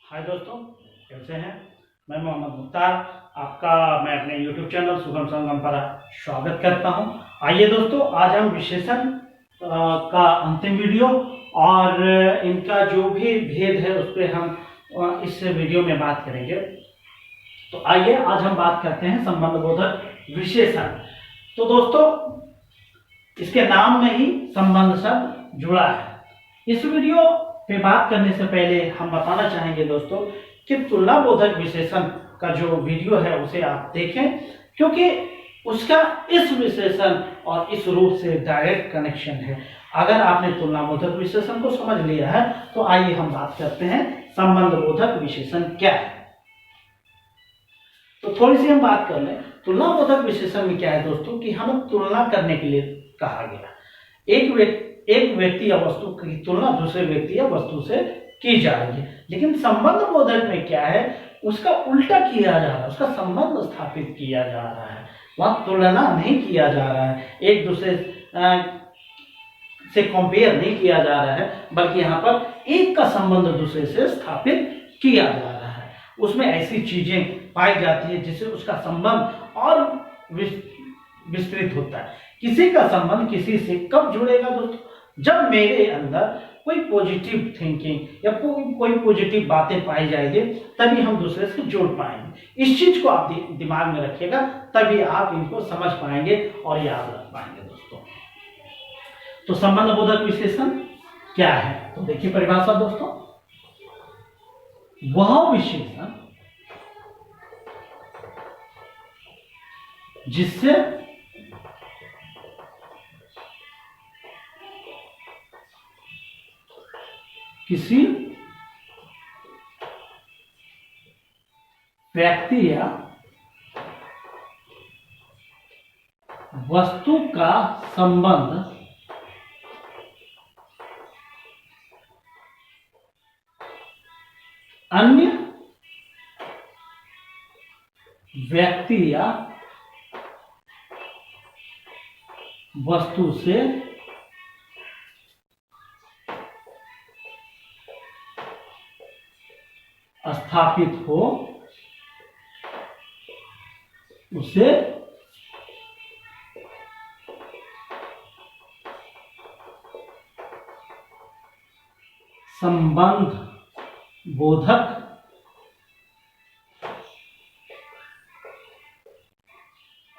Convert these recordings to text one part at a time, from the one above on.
हाय दोस्तों, कैसे हैं। मैं मोहम्मद मुख्तार आपका मैं अपने YouTube चैनल सुगम संगम पर स्वागत करता हूं। आइए दोस्तों, आज हम विशेषण का अंतिम वीडियो और इनका जो भी भेद है उस पर हम इस वीडियो में बात करेंगे। तो आइए आज हम बात करते हैं संबंध बोधक विशेषण। तो दोस्तों, इसके नाम में ही संबंध शब्द जुड़ा है। इस वीडियो पे बात करने से पहले हम बताना चाहेंगे दोस्तों कि तुलना बोधक विशेषण का जो वीडियो है उसे आप देखें, क्योंकि उसका इस विशेषण और इस रूप से डायरेक्ट कनेक्शन है। अगर आपने तुलना बोधक विशेषण को समझ लिया है तो आइए हम बात करते हैं संबंध बोधक विशेषण क्या है। तो थोड़ी सी हम बात कर लें। तुलना बोधक विशेषण में क्या है दोस्तों कि हमें तुलना करने के लिए कहा गया। एक व्यक्ति या वस्तु की तुलना दूसरे व्यक्ति या वस्तु से की जा रही है, लेकिन संबंध बोधक में क्या है, उसका उल्टा किया जा रहा है, उसका संबंध स्थापित किया जा रहा है। वहां तुलना नहीं किया जा रहा है, एक दूसरे से कंपेयर नहीं किया जा रहा है, बल्कि यहाँ पर एक का संबंध दूसरे से स्थापित किया जा रहा है। उसमें ऐसी चीजें पाई जाती है जिससे उसका संबंध और विस्तृत होता है। किसी का संबंध किसी से कब जुड़ेगा दोस्तों? जब मेरे अंदर कोई पॉजिटिव थिंकिंग या कोई पॉजिटिव बातें पाई जाएगी, तभी हम दूसरे से जुड़ पाएंगे। इस चीज को आप दिमाग में रखिएगा, तभी आप इनको समझ पाएंगे और याद रख पाएंगे दोस्तों। तो संबंध बोधक विशेषण क्या है? तो देखिए परिभाषा दोस्तों, वह विशेषण जिससे किसी व्यक्ति या वस्तु का संबंध अन्य व्यक्ति या वस्तु से स्थापित हो, उसे संबंध बोधक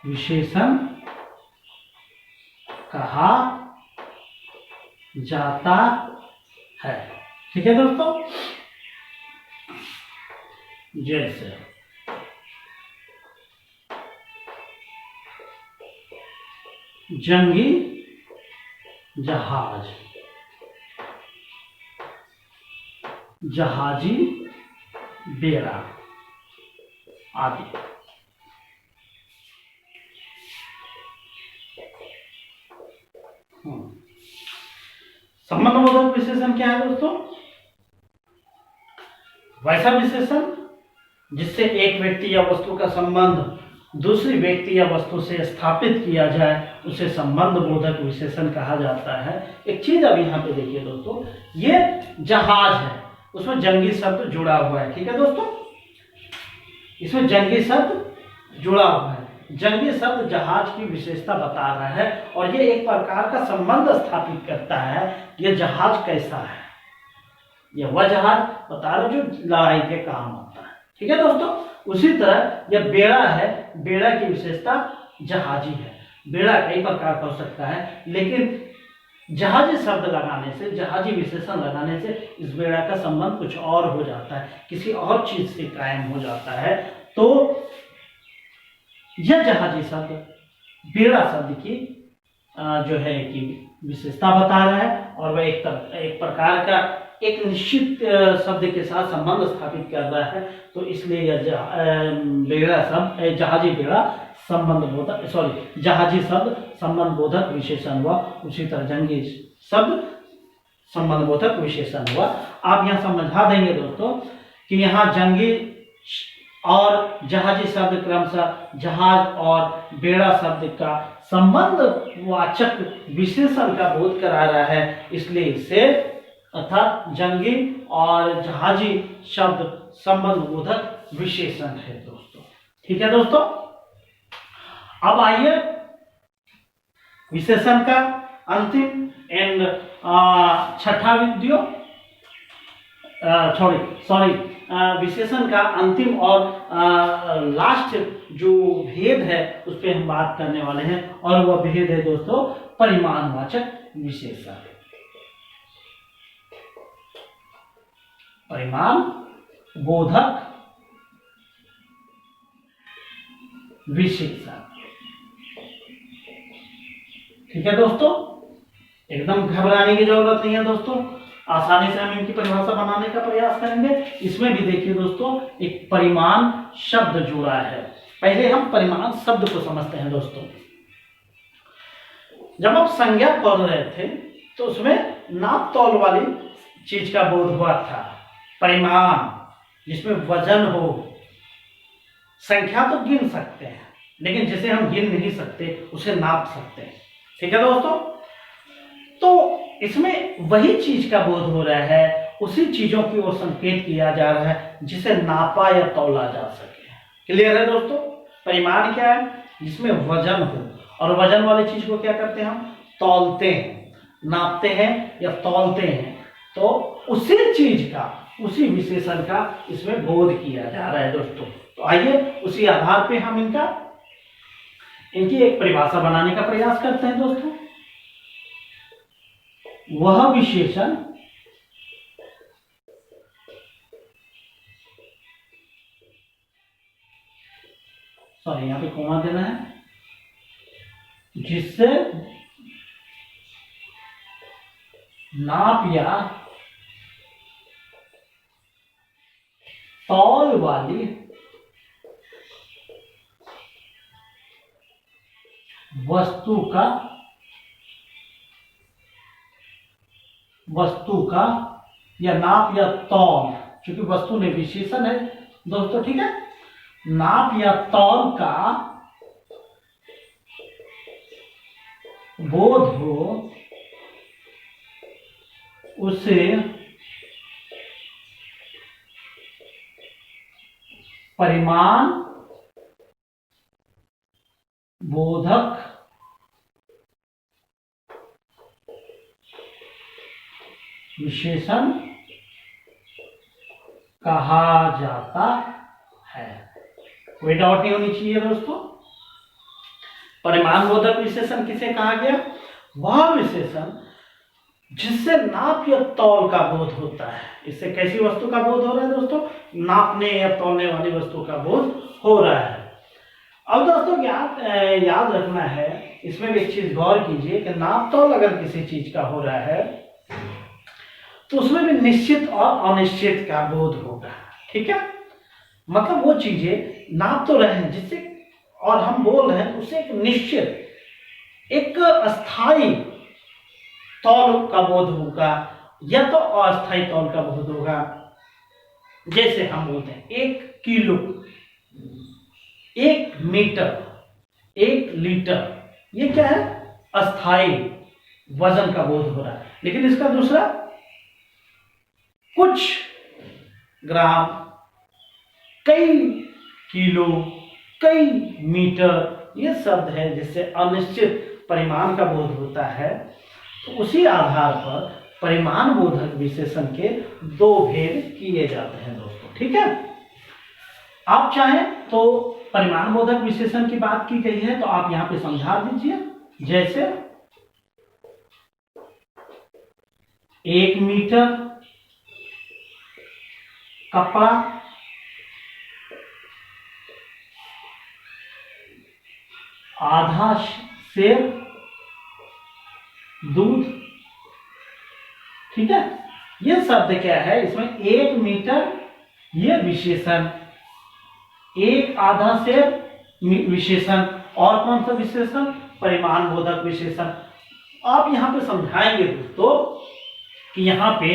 विशेषण कहा जाता है। ठीक है दोस्तों, जैसे जंगी जहाज, जहाजी बेड़ा आदि। संबंध बोधक विशेषण क्या है दोस्तों? वैसा विशेषण जिससे एक व्यक्ति या वस्तु का संबंध दूसरी व्यक्ति या वस्तु से स्थापित किया जाए, उसे संबंध बोधक विशेषण कहा जाता है। एक चीज अब यहाँ पे देखिए दोस्तों, ये जहाज है, उसमें जंगी शब्द जुड़ा हुआ है। ठीक है दोस्तों, इसमें जंगी शब्द जुड़ा हुआ है। जंगी शब्द जहाज की विशेषता बता रहा है और ये एक प्रकार का संबंध स्थापित करता है। ये जहाज कैसा है, ये वह जहाज बता रहा जो लड़ाई के काम आता है। ठीक है दोस्तों, उसी तरह यह बेड़ा है, बेड़ा की विशेषता जहाजी है। बेड़ा कई प्रकार का हो सकता है, लेकिन जहाजी शब्द लगाने से, जहाजी विशेषण लगाने से इस बेड़ा का संबंध कुछ और हो जाता है, किसी और चीज से कायम हो जाता है। तो यह जहाजी शब्द बेड़ा शब्द की जो है कि विशेषता बता रहा है और वह एक प्रकार का एक निश्चित शब्द के साथ संबंध स्थापित कर रहा है। तो इसलिए यह बेड़ा शब्द, जहाजी बेड़ा संबंध बोधक, जहाजी शब्द संबंध बोधक विशेषण हुआ। उसी तरह जंगी शब्द संबंध बोधक विशेषण हुआ। आप यहाँ समझा देंगे दोस्तों कि यहाँ जंगी और जहाजी शब्द क्रमशः जहाज और बेड़ा शब्द का संबंध वाचक विशेषण का बोध करा रहा है, इसलिए इसे अर्थात जंगी और जहाजी शब्द संबंध बोधक विशेषण है दोस्तों। ठीक है दोस्तों, अब आइए विशेषण का अंतिम एंड छठा वीडियो सॉरी विशेषण का अंतिम और लास्ट जो भेद है उस पर हम बात करने वाले हैं, और वह भेद है दोस्तों परिमाणवाचक विशेषण। परिमाण बोधक विशेषण। ठीक है दोस्तों, एकदम घबराने की जरूरत नहीं है दोस्तों, आसानी से हम इनकी परिभाषा बनाने का प्रयास करेंगे। इसमें भी देखिए दोस्तों एक परिमाण शब्द जुड़ा है। पहले हम परिमाण शब्द को समझते हैं दोस्तों। जब हम संज्ञा पढ़ रहे थे तो उसमें नाप तौल वाली चीज का बोध हुआ था। परिमाण जिसमें वजन हो, संख्या तो गिन सकते हैं लेकिन जिसे हम गिन नहीं सकते उसे नाप सकते हैं। ठीक है दोस्तों, तो इसमें वही चीज का बोध हो रहा है, उसी चीजों की ओर संकेत किया जा रहा है जिसे नापा या तौला जा सके। क्लियर है दोस्तों? परिमाण क्या है? जिसमें वजन हो, और वजन वाली चीज को क्या करते हैं हम? तौलते हैं, नापते हैं या तौलते हैं। तो उसी चीज का, उसी विशेषण का इसमें बोध किया जा रहा है दोस्तों। तो आइए उसी आधार पे हम इनकी एक परिभाषा बनाने का प्रयास करते हैं दोस्तों। वह विशेषण यहां पे कोमा देना है, जिससे नाप या तौल वाली वस्तु का या नाप या तौल, क्योंकि वस्तु ने विशेषण है दोस्तों। ठीक है, नाप या तौल का बोध हो उसे परिमाण बोधक विशेषण कहा जाता है। कोई डाउट नहीं होनी चाहिए दोस्तों। परिमाण बोधक विशेषण किसे कहा गया? वह विशेषण जिससे नाप या तौल का बोध होता है। इससे कैसी वस्तु का बोध हो रहा है दोस्तों? नापने या तौलने वाली वस्तु का बोध हो रहा है। अब दोस्तों याद रखना है, इसमें भी एक चीज गौर कीजिए कि नाप तौल अगर किसी चीज का हो रहा है तो उसमें भी निश्चित और अनिश्चित का बोध होगा। ठीक है, मतलब वो चीजें नाप तो रहे हैं जिससे, और हम बोल रहे हैं उससे एक निश्चित, एक अस्थाई तौल का बोध होगा या तो अस्थाई तौल का बोध होगा। जैसे हम बोलते हैं 1 किलो, 1 मीटर, 1 लीटर, ये क्या है? अस्थाई वजन का बोध हो रहा है। लेकिन इसका दूसरा कुछ ग्राम, कई किलो, कई मीटर, ये शब्द है जिससे अनिश्चित परिमाण का बोध होता है। तो उसी आधार पर परिमाण बोधक विशेषण के 2 भेद किए जाते हैं दोस्तों। ठीक है, आप चाहें तो परिमाण बोधक विशेषण की बात की गई है तो आप यहां पे समझा दीजिए। जैसे 1 मीटर कपड़ा, आधा सेर दूध। ठीक है, ये शब्द क्या है? इसमें 1 मीटर ये विशेषण, 1 आधा सेर विशेषण, और कौन सा विशेषण? परिमाण बोधक विशेषण। आप यहां पे समझाएंगे दोस्तों कि यहां पे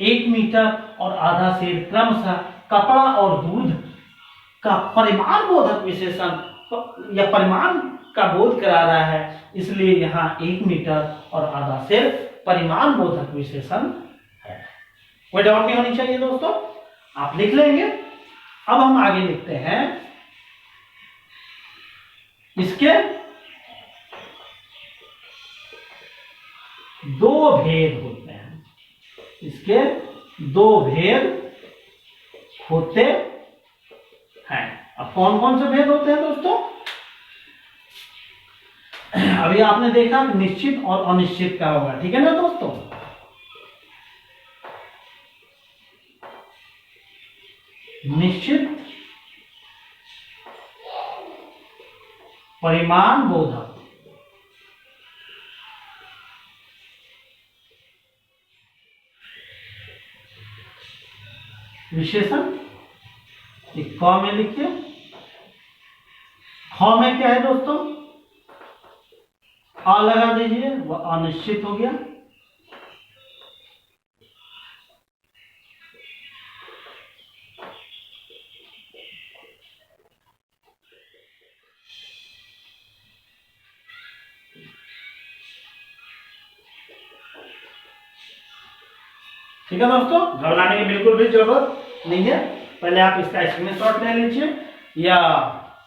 1 मीटर और आधा सेर क्रमशः कपड़ा और दूध का परिमाण बोधक विशेषण या परिमाण का बोध करा रहा है, इसलिए यहाँ 1 मीटर और आधा सेर परिमाण बोधक विशेषण है। कोई डाउट नहीं होनी चाहिए दोस्तों, आप लिख लेंगे। अब हम आगे लिखते हैं, इसके दो भेद होते हैं, इसके दो भेद होते हैं। अब कौन कौन से भेद होते हैं दोस्तों? अभी आपने देखा निश्चित और अनिश्चित का होगा, ठीक है ना दोस्तों। निश्चित परिमाण बोधक, विशेषण क में लिखिए। ख में क्या है दोस्तों? अ लगा दीजिए, वह अनिश्चित हो गया। ठीक है दोस्तों, घबराने की बिल्कुल भी जरूरत नहीं है। पहले आप इसका स्क्रीनशॉट ले लीजिए या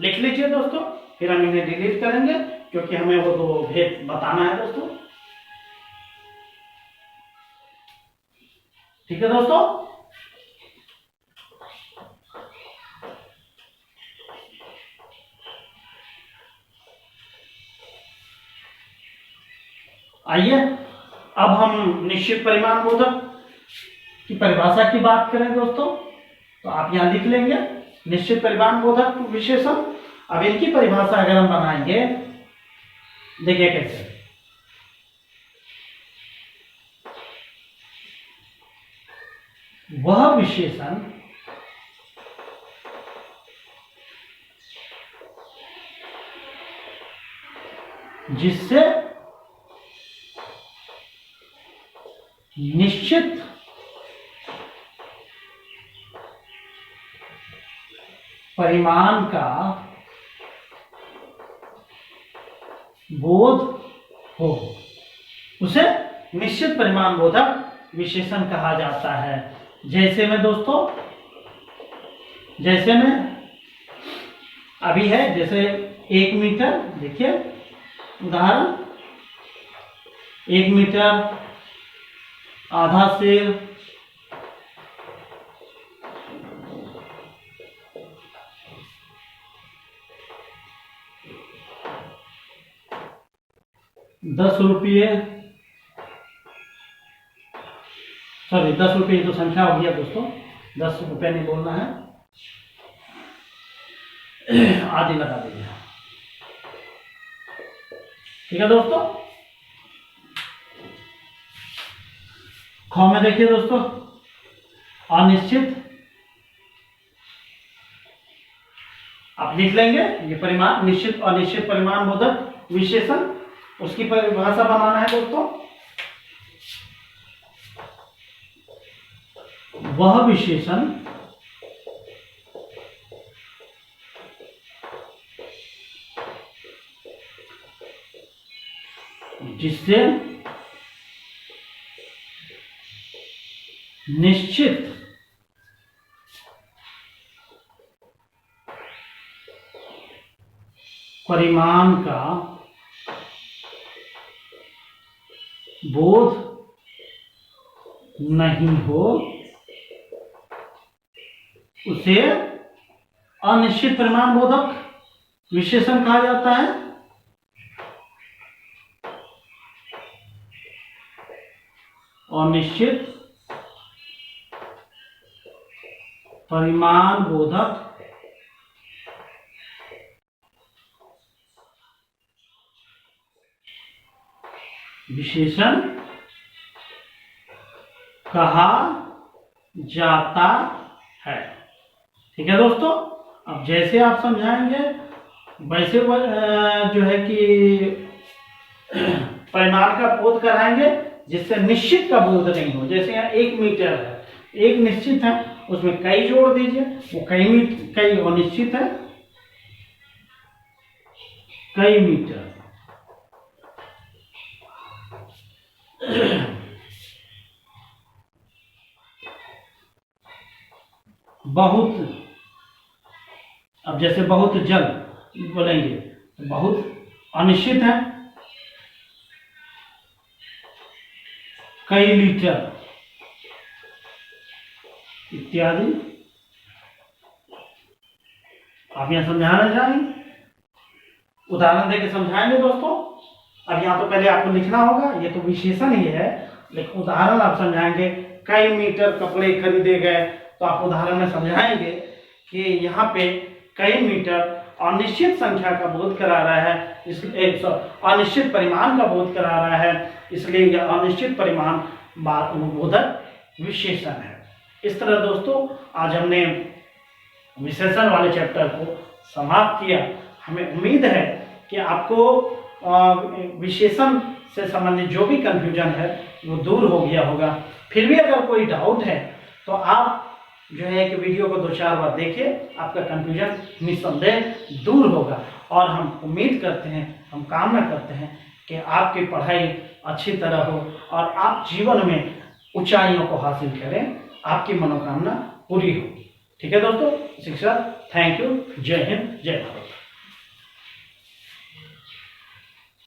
लिख लीजिए दोस्तों, फिर हम इन्हें डिलीट करेंगे क्योंकि हमें वो दो भेद बताना है दोस्तों। ठीक है दोस्तों, आइए अब हम निश्चित परिमाण बोधक की परिभाषा की बात करें दोस्तों, तो आप यहां लिख लेंगे निश्चित परिमाण बोधक विशेषण। अब इनकी परिभाषा अगर हम बनाएंगे, देखिए कैसे। वह विशेषण जिससे निश्चित परिमाण का बोध हो, उसे निश्चित परिमाण बोधक विशेषण कहा जाता है। जैसे में दोस्तों, जैसे में अभी है, जैसे 1 मीटर, देखिए उदाहरण, 1 मीटर, आधा सेर, 10 रुपये, सॉरी 10 रुपये तो संख्या हो गया दोस्तों, 10 रुपये नहीं बोलना है, आधी लगा दीजिए। ठीक है दोस्तों, ख में देखिए दोस्तों, अनिश्चित, आप लिख लेंगे ये परिमाण, निश्चित अनिश्चित परिमाण बोधक विशेषण, उसकी परिभाषा बनाना है दोस्तों। वह विशेषण जिससे निश्चित परिमाण का बोध नहीं हो, उसे अनिश्चित परिमाण बोधक विशेषण कहा जाता है। अनिश्चित परिमाण बोधक विशेषण कहा जाता है। ठीक है दोस्तों, अब जैसे आप समझाएंगे वैसे जो है कि परिमाण का बोध कराएंगे जिससे निश्चित का बोध नहीं हो। जैसे यहाँ 1 मीटर है, एक निश्चित है, उसमें कई जोड़ दीजिए, वो कई अनिश्चित है, कई मीटर। बहुत, अब जैसे बहुत जल बोलेंगे तो बहुत अनिश्चित है, कई लीटर इत्यादि। आप यहां समझाना चाहेंगे, उदाहरण देके समझाएंगे दोस्तों। अब यहाँ तो पहले आपको लिखना होगा, ये तो विशेषण ही है, लेकिन उदाहरण आप समझाएंगे। कई मीटर कपड़े खरीदे गए, तो आप उदाहरण में समझाएंगे कि यहाँ पे कई मीटर अनिश्चित संख्या का बोध करा रहा है, इसलिए अनिश्चित परिमाण का बोध करा रहा है, इसलिए यह अनिश्चित परिमाण बोधक विशेषण है। इस तरह दोस्तों आज हमने विशेषण वाले चैप्टर को समाप्त किया। हमें उम्मीद है कि आपको विशेषण से संबंधित जो भी कंफ्यूजन है वो दूर हो गया होगा। फिर भी अगर कोई डाउट है तो आप जो है कि वीडियो को 2-4 बार देखिए, आपका कंफ्यूजन निस्संदेह दूर होगा। और हम उम्मीद करते हैं, हम कामना करते हैं कि आपकी पढ़ाई अच्छी तरह हो और आप जीवन में ऊंचाइयों को हासिल करें, आपकी मनोकामना पूरी हो। ठीक है दोस्तों, शिक्षक, थैंक यू। जय हिंद, जय भारत।